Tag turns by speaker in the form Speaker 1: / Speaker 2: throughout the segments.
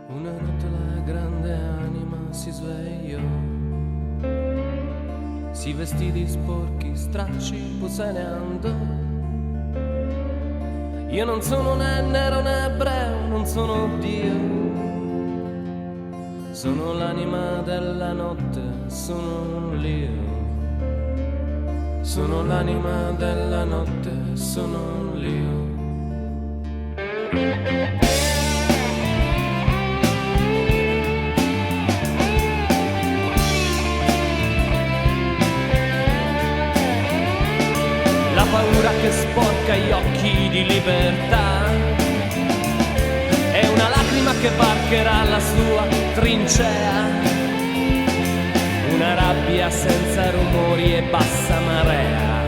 Speaker 1: Una notte la grande anima si svegliò, si vestì di sporchi stracci, poi se ne andò. Io non sono né nero né ebreo, non sono Dio, sono l'anima della notte, sono l'io. Sono l'anima della notte, sono l'io. La paura che sporca gli occhi di libertà è una lacrima che varcherà la sua trincea. Una rabbia senza rumori e bassa marea.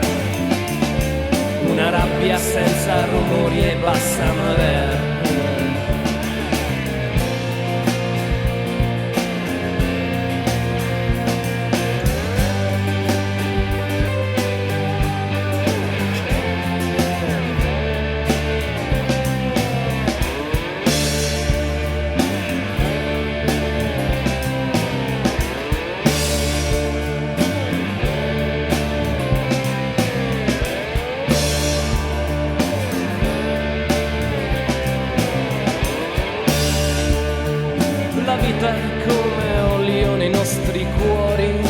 Speaker 1: Una rabbia senza rumori e bassa marea. La vita è come olio nei nostri cuori,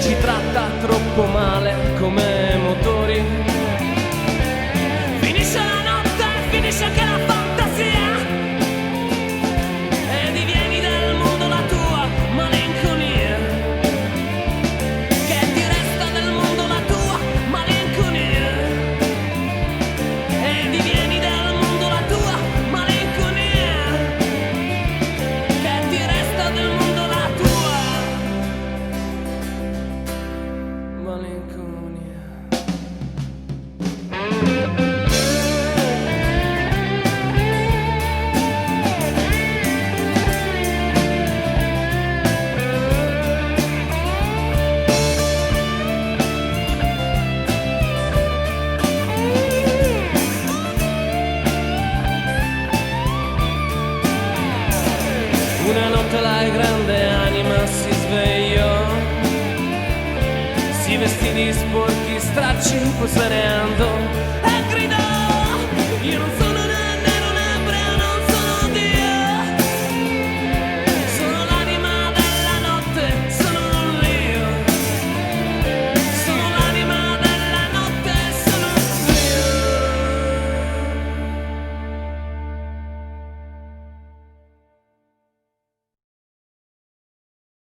Speaker 1: ci tratta troppo male come motori. Finisce la notte, finisce anche la fantasia e divieni del mondo la tua malinconia. Che ti resta del mondo la tua malinconia e divieni del mondo la tua malinconia. Che ti resta del mondo la tua malinconia. Una notte la grande anima si svegliò, si vestì di sporchi stracci, poi se ne andò e gridò.